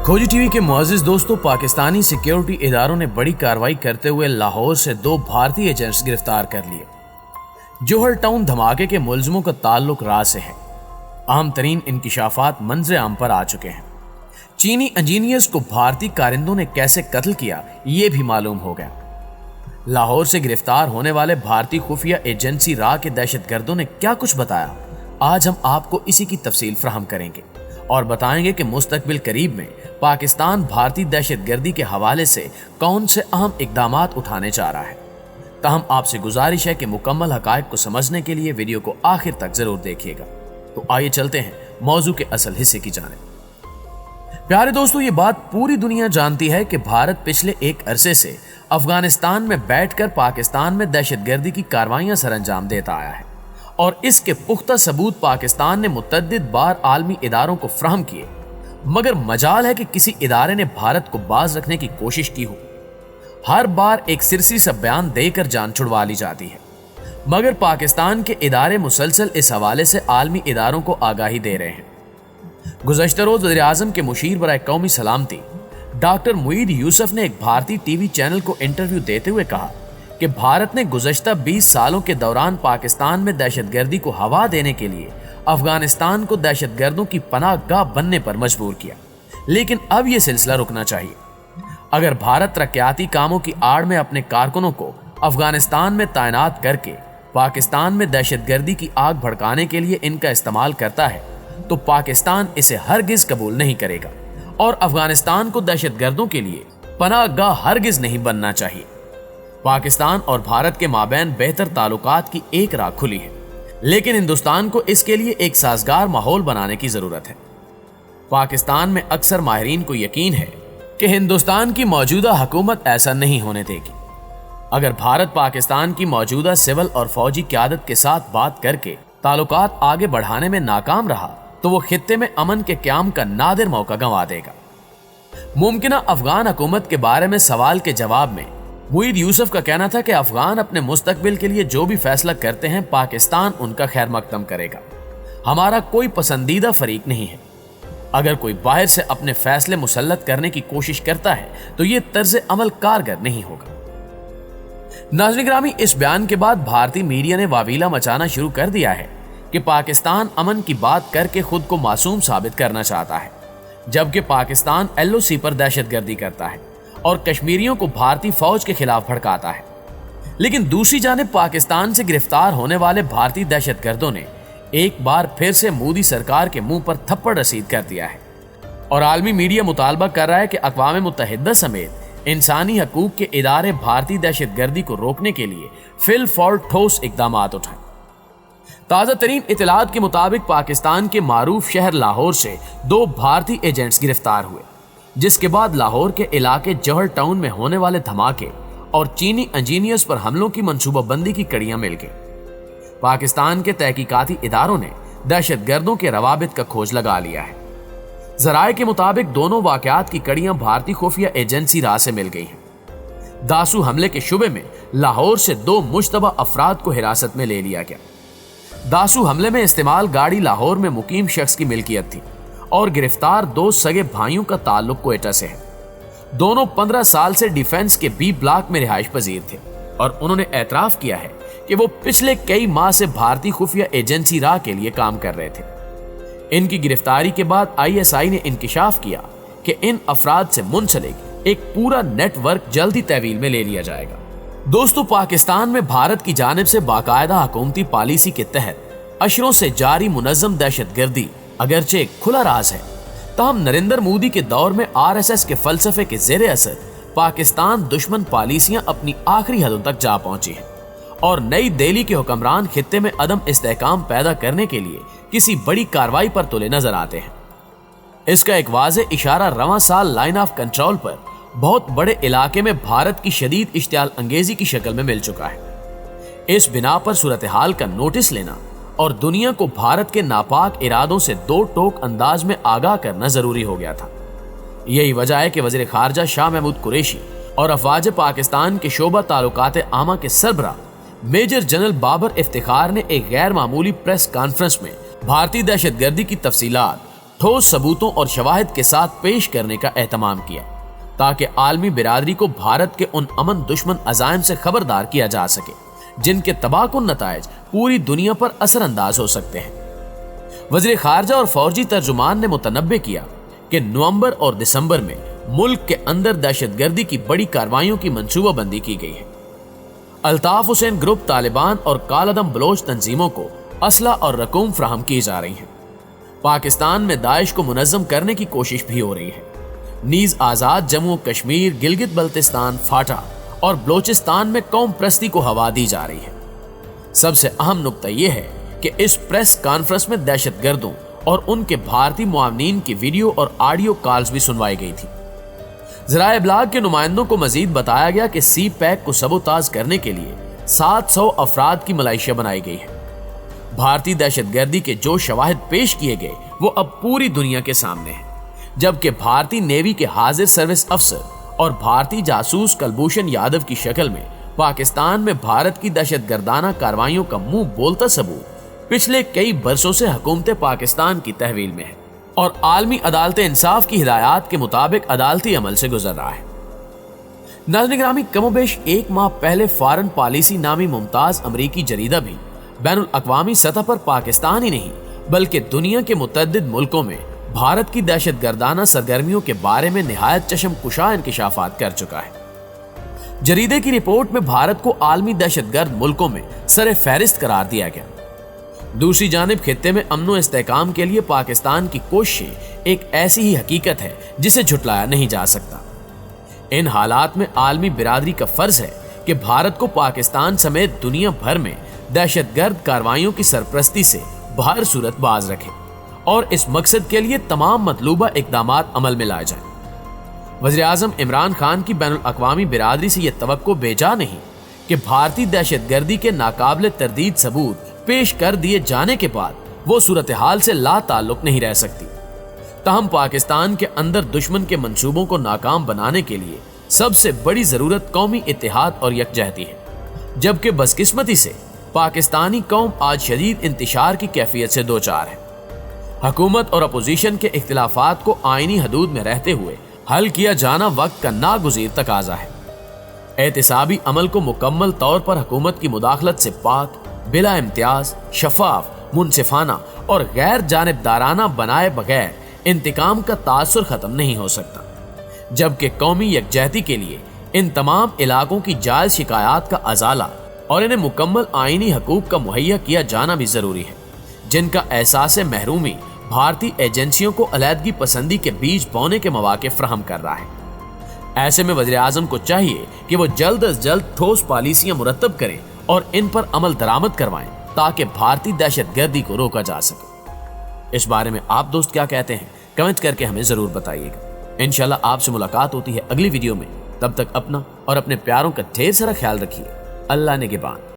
खोजी टीवी के मुअज़्ज़िज़ दोस्तों, पाकिस्तानी सिक्योरिटी इदारों ने बड़ी कार्रवाई करते हुए लाहौर से 2 भारतीय एजेंट्स गिरफ्तार कर लिए। जोहर टाउन धमाके के मुलजिमों का ताल्लुक रा से है। अहम तरीन इंकिशाफात मंजर आम पर आ चुके हैं। चीनी इंजीनियर्स को भारतीय कारिंदों ने कैसे कत्ल किया, ये भी मालूम हो गया। लाहौर से गिरफ्तार होने वाले भारतीय खुफिया एजेंसी रा के दहशतगर्दों ने क्या कुछ बताया, आज हम आपको इसी की तफसील फराहम करेंगे और बताएंगे कि मुस्तकबिल करीब में पाकिस्तान भारतीय दहशतगर्दी के हवाले से कौन से अहम इकदामात उठाने जा रहा है। ताहम आपसे गुजारिश है कि मुकम्मल हकायक को समझने के लिए वीडियो को आखिर तक जरूर देखिएगा। तो आइए चलते हैं मौजू के असल हिस्से की जानिब। प्यारे दोस्तों, ये बात पूरी दुनिया जानती है कि भारत पिछले एक अरसे से अफगानिस्तान में बैठकर पाकिस्तान में दहशतगर्दी की कार्रवाइयां सरअंजाम देता आया है और इसके पुख्ता सबूत पाकिस्तान ने मुतअद्दिद बार आलमी इदारों को फ्राहम किए, मगर मजाल है कि किसी इदारे ने भारत को बाज रखने की कोशिश की हो। हर बार एक सिरसी सा बयान देकर जान छुड़वा ली जाती है, मगर पाकिस्तान के इदारे मुसलसल इस हवाले से आलमी इदारों को आगाही दे रहे हैं। गुज़श्ता रोज वज़ीर आज़म के मुशीर बराए कौमी सलामती डॉक्टर मुईद यूसुफ ने एक भारतीय टीवी चैनल को इंटरव्यू देते हुए कहा कि भारत ने गुज़श्ता 20 सालों के दौरान पाकिस्तान में दहशतगर्दी को हवा देने के लिए अफगानिस्तान को दहशतगर्दों की पनाह गाह बनने पर मजबूर किया, लेकिन अब यह सिलसिला रुकना चाहिए। अगर भारत तरक्याती कामों की आड़ में अपने कारकुनों को अफगानिस्तान में तैनात करके पाकिस्तान में दहशतगर्दी की आग भड़काने के लिए इनका इस्तेमाल करता है तो पाकिस्तान इसे हरगिज कबूल नहीं करेगा और अफगानिस्तान को दहशतगर्दों के लिए पनाह गाह हरगिज नहीं बनना चाहिए। पाकिस्तान और भारत के माबैन बेहतर ताल्लुकात की एक राह खुली है, लेकिन हिंदुस्तान को इसके लिए एक साजगार माहौल बनाने की जरूरत है। पाकिस्तान में अक्सर माहिरीन को यकीन है कि हिंदुस्तान की मौजूदा हुकूमत ऐसा नहीं होने देगी। अगर भारत पाकिस्तान की मौजूदा सिविल और फौजी क़यादत के साथ बात करके ताल्लुकात आगे बढ़ाने में नाकाम रहा तो वो खित्ते में अमन के क़याम का नादिर मौका गंवा देगा। मुमकिना अफगान हुकूमत के बारे में सवाल के जवाब में मुईद यूसुफ का कहना था कि अफगान अपने मुस्तकबिल के लिए जो भी फैसला करते हैं पाकिस्तान उनका खैर मकदम करेगा। हमारा कोई पसंदीदा फरीक नहीं है। अगर कोई बाहर से अपने फैसले मुसल्लत करने की कोशिश करता है तो ये तर्ज अमल कारगर नहीं होगा। नाज़रीन ग्रामी, इस बयान के बाद भारतीय मीडिया ने वावीला मचाना शुरू कर दिया है कि पाकिस्तान अमन की बात करके खुद को मासूम साबित करना चाहता है, जबकि पाकिस्तान LOC पर दहशतगर्दी करता है और कश्मीरियों को भारतीय फौज के खिलाफ भड़काता है। लेकिन दूसरी जानिब पाकिस्तान से गिरफ्तार होने वाले भारतीय दहशतगर्दों ने एक बार फिर से मोदी सरकार के मुंह पर थप्पड़ रसीद कर दिया है और आलमी मीडिया मुतालबा कर रहा है कि अक़वाम मुत्तहिदा समेत इंसानी हकूक के इदारे भारतीय दहशतगर्दी को रोकने के लिए फिल फौर ठोस इक़दामात उठाएं। ताज़ा तरीन इतलात के मुताबिक पाकिस्तान के मारूफ शहर लाहौर से 2 भारतीय एजेंट्स गिरफ्तार हुए, जिसके बाद लाहौर के इलाके जोहर टाउन में होने वाले धमाके और चीनी इंजीनियर्स पर हमलों की मंसूबाबंदी की कड़ियां मिल गई। पाकिस्तान के तहकीकाती इदारों ने दहशतगर्दों के रवाबित का खोज लगा लिया है। जराये के मुताबिक दोनों वाकयात की कड़ियां भारतीय खुफिया एजेंसी रा से मिल गई हैं। दासू हमले के शुबे में लाहौर से 2 मुश्तबा अफराद को हिरासत में ले लिया गया। दासू हमले में इस्तेमाल गाड़ी लाहौर में मुकीम शख्स की मिल्कियत थी और गिरफ्तार 2 सगे भाइयों का ताल्लुक क्वेटा से है। दोनों 15 साल से डिफेंस के B ब्लॉक में रिहाइश पजीर थे और उन्होंने एतराफ किया है कि वो पिछले कई माह से भारतीय खुफिया एजेंसी रा के लिए काम कर रहे थे। इनकी गिरफ्तारी के बाद ISI ने इंकिशाफ किया कि इन अफराद से मुंसलिक एक पूरा नेटवर्क जल्द ही तहवील में ले लिया जाएगा। दोस्तों, पाकिस्तान में भारत की जानिब से बाकायदा हुकूमती पॉलिसी के तहत अशरों से जारी मुनज़्ज़म दहशतगर्दी अगरचे एक खुला राज है, ताहम नरेंद्र मोदी के दौर में RSS के फलसफे के ज़ेरे असर पाकिस्तान दुश्मन पॉलिसियां अपनी आखिरी हदों तक जा पहुंची हैं और नई दिल्ली के हुक्मरान खित्ते में अदम इस्तेहकाम पैदा करने के लिए किसी बड़ी कार्रवाई पर तुले नजर आते हैं। इसका एक वाज़े इशारा रवां साल लाइन ऑफ कंट्रोल पर बहुत बड़े इलाके में भारत की शदीद इश्तियाल अंगेजी की शक्ल में मिल चुका है। इस बिना पर सूरत हाल का नोटिस लेना और दुनिया को भारत के नापाक इरादों से 2 टोक अंदाज में आगाह करना जरूरी हो गया था। यही वजह है कि वज़ीर ख़ारजा शाह महमूद कुरैशी और अफवाज पाकिस्तान के शोबा ताल्लुकात आमा के सरबरा मेजर जनरल बाबर इफ्तिखार ने एक गैर मामूली प्रेस कॉन्फ्रेंस में भारतीय दहशतगर्दी की तफसीलात ठोस सबूतों और शवाहिद के साथ पेश करने का एहतमाम किया ताकि आलमी बिरादरी को भारत के उन अमन दुश्मन अज़ाइम से खबरदार किया जा सके जिनके तबाहकुन नताइज पूरी दुनिया पर असरअंदाज हो सकते हैं। वज़ीर खारजा और फौजी तर्जुमान ने मुतनब्बे किया कि नवंबर और दिसंबर में मुल्क के अंदर दहशतगर्दी की बड़ी कार्रवाइयों की मंसूबाबंदी की गई है। अल्ताफ हुसैन ग्रुप, तालिबान और कालदम बलोच तंजीमों को असला और रकूम फ्राहम की जा रही है। पाकिस्तान में दाइश को मुनज़्ज़म करने की कोशिश भी हो रही है। नीज आज़ाद जम्मू कश्मीर, गिलगित बल्तिस्तान, फाटा और बलोचिस्तान में कौम प्रस्ती को हवा दी जा रही है। सबसे अहम नुक्ता यह है कि इस प्रेस कॉन्फ्रेंस में दहशतगर्दों और उनके भारतीय मुआवनीन की वीडियो और ऑडियो कॉल्स भी सुनवाई गई थी। ज़राए इब्लाग के नुमाइंदों को मजीद बताया गया कि सी पैक को सबोताज करने के लिए 700 अफराद की मलाइशिया बनाई गई है। भारतीय दहशतगर्दी के जो शवाहिद पेश किए गए वो अब पूरी दुनिया के सामने हैं, जबकि भारतीय नेवी के हाजिर सर्विस अफसर और भारतीय जासूस कुलभूषण यादव की शक्ल में पाकिस्तान में भारत की दहशतगर्दाना कार्रवाइयों का मुंह बोलता सबूत पिछले कई बरसों से हुकूमत पाकिस्तान की तहवील में है और आलमी अदालत इंसाफ की हिदायत के मुताबिक अदालती अमल से गुजर रहा है। नाज़रीन, कमोबेश एक माह पहले फॉरेन पॉलिसी नामी मुमताज अमरीकी जरीदा भी बैनुल अक़वामी सतह पर पाकिस्तान ही नहीं बल्कि दुनिया के मुतअद्दिद मुल्कों में भारत की दहशतगर्दाना सरगर्मियों के बारे में निहायत चशमकुशा इंकिशाफात कर चुका है। जरीदे की रिपोर्ट में भारत को आलमी दहशतगर्द मुल्कों में सरे फहरिस्त करार दिया गया। दूसरी जानिब खित्ते में अमन व इस्तेहकाम के लिए पाकिस्तान की कोशिशें एक ऐसी ही हकीकत है जिसे झुटलाया नहीं जा सकता। इन हालात में आलमी बिरादरी का फर्ज है कि भारत को पाकिस्तान समेत दुनिया भर में दहशतगर्द कार्रवाइयों की सरपरस्ती से बाहर सूरत बाज रखे और इस मकसद के लिए तमाम मतलूबा इक़दामात अमल में लाए जाएं। वज़ीर आज़म इमरान खान की बैनुल अक़वामी बिरादरी से यह तवक्को बेजा नहीं कि भारतीय दहशतगर्दी के नाकाबिल तरदीद सबूत पेश कर दिए जाने के बाद वो सूरत हाल से ला ताल्लुक नहीं रह सकती। ताहम पाकिस्तान के अंदर दुश्मन के मंसूबों को नाकाम बनाने के लिए सबसे बड़ी जरूरत कौमी इत्तेहाद और यकजहती है, जबकि बदकिस्मती से पाकिस्तानी कौम आज शदीद इंतशार की कैफियत से दो चार है। हुकूमत और अपोजिशन के इख्तिलाफात को आईनी हदूद में रहते हुए हल किया जाना वक्त का नागुज़ीर तकाजा है। एहतिसाबी अमल को मुकम्मल तौर पर हुकूमत की मुदाखलत से पाक, बिला इम्तियाज, शफाफ, मुनसिफाना और गैर जानिबदाराना बनाए बगैर इंतकाम का तासुर खत्म नहीं हो सकता, जबकि कौमी यकजहती के लिए इन तमाम इलाकों की जायज शिकायत का अजाला और इन्हें मुकम्मल आईनी हकूक का मुहैया किया जाना भी जरूरी है, जिनका एहसास महरूमी भारतीय एजेंसियों को अलहदगी पसंदी के बीज बोने के मौके फ्राहम कर रहा है। ऐसे में वज़ीर आज़म को चाहिए कि वो जल्द अज जल्द ठोस पॉलिसियां मुरतब करें और इन पर अमल दरामद करवाएं ताकि भारतीय दहशतगर्दी को रोका जा सके। इस बारे में आप दोस्त क्या कहते हैं, कमेंट करके हमें जरूर बताइएगा। इंशाल्लाह आपसे मुलाकात होती है अगली वीडियो में। तब तक अपना और अपने प्यारों का ढेर सारा ख्याल रखिए। अल्लाह ने के बाद।